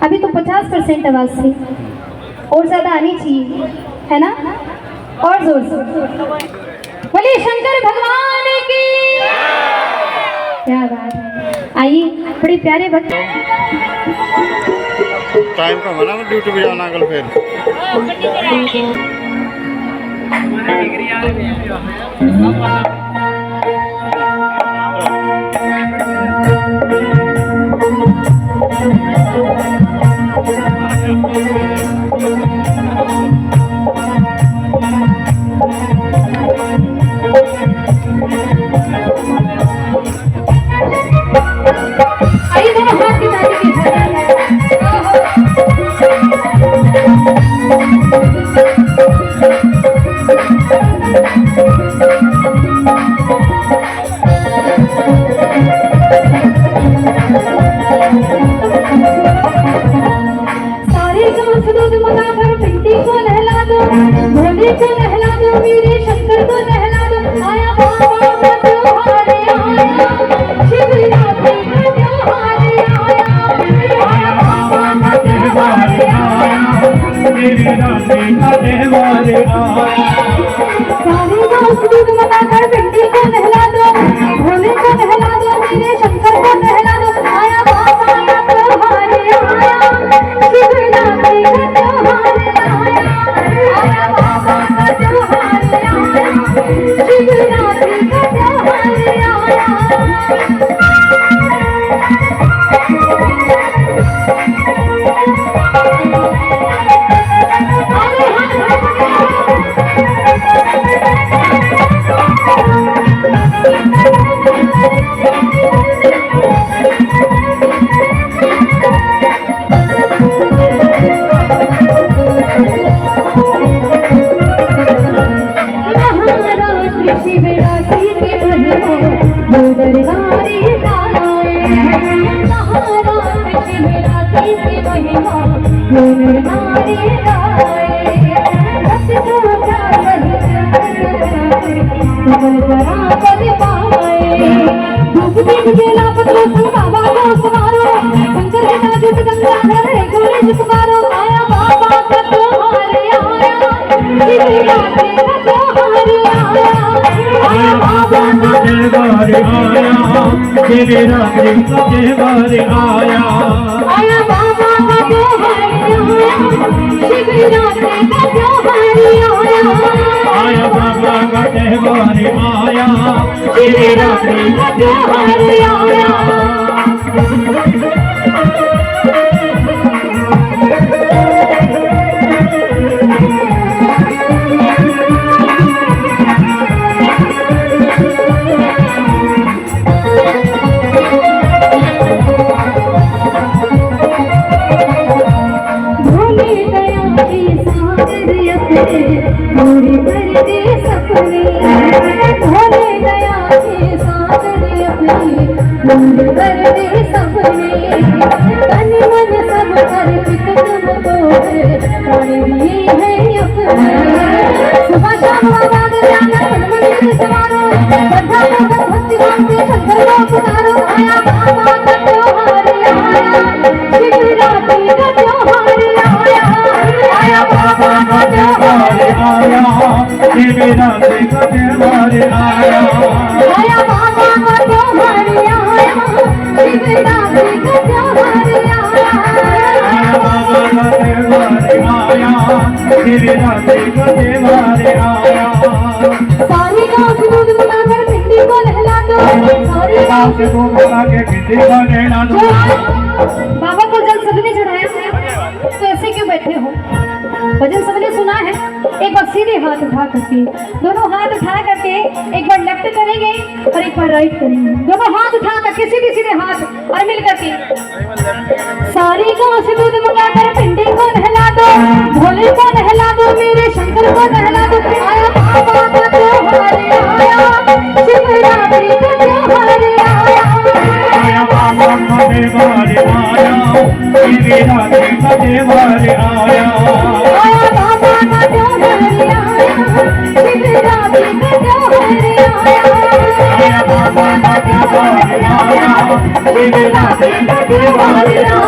अभी तो 50% आवाज थी, और ज्यादा आनी चाहिए, है ना? और जोर से बोलिए शंकर भगवान की। क्या बात है। आइए, बड़े प्यारे भक्त। टाइम का मना ड्यूटी पे जाना कल फिर। आइए दोनों हाथ की ताली की सारे गांव से दूध मंगाकर पिंटी को नहला दो, भोले को नहला दो, मेरे शंकर को नहला दो। आया बाबा का त्योहार आया, शिवरात्रि का त्योहार आया। आया बाबा का त्योहार आया, शिवरात्रि का त्योहार आया। सारे गांव से दूध मंगाकर पिंटी को नहला दो, भोले को नहला दो, मेरे शंकर को नहला दो। आया बाबा का त्योहार आया, शिवरात्रि का त्योहार आया। आया बाबा का त्योहार आया, शिवरात्रि का त्योहार आया। आया बाबा का त्योहार आया, शिवरात्रि का त्योहार आया। आया बाबा का त्योहार आया, शिवरात्रि का त्योहार आया। आया बाबा का त्योहार आया, शिवरात्रि का त्योहार आया। आया बाबा का त्योहार आया, शिवरात्रि का त्योहार आया। भोले दया के सागर अपने पूरे कर दे सपने, भोले दया के सागर अपने पूरे कर दे सपने। तन मन सब अर्पित तुमको और लिए है अपने। सुबह शाम आबाद जाना मन मंदिर सवारो, श्रद्धा भगत भक्ति भाव से शंकर को पुकारो। आया बाबा का त्योहार आया, शिवरात्रि का त्योहार आया। आया बाबा का त्योहार आया, शिवरात्रि का त्योहार आया। आया बाबा का त्योहार आया, शिवरात्रि का त्योहार आया। आया बाबा का त्योहार आया, शिवरात्रि का त्योहार आया। सारे गांव से दूध मंगाकर पिंडी को नहला दो, सारे गांव से दूध मंगा के पिंडी को नहला दो। बाबा को जल सबने चढ़ाया, तो ऐसे क्यों बैठे हो? भजन सबने सुना है। एक बार सीधे हाथ उठा करके, दोनों हाथ उठा करके एक बार लेफ्ट करेंगे और एक बार राइट करेंगे। दोनों हाथ उठा करके सीधे सीधे हाथ और मिल करके। सारे गांव से दूध मंगाकर पिंडी को नहला दो, भोले को नहला दो, मेरे शंकर को नहला दो। आया बाबा का त्योहार आया, शिवरात्रि का त्योहार आया। आया बाबा का त्योहार आया, शिवरात्रि का त्योहार आया। आया बाबा का त्योहार आया, शिवरात्रि का त्योहार आया। आया बाबा का त्योहार आया, शिवरात्रि का त्योहार आया।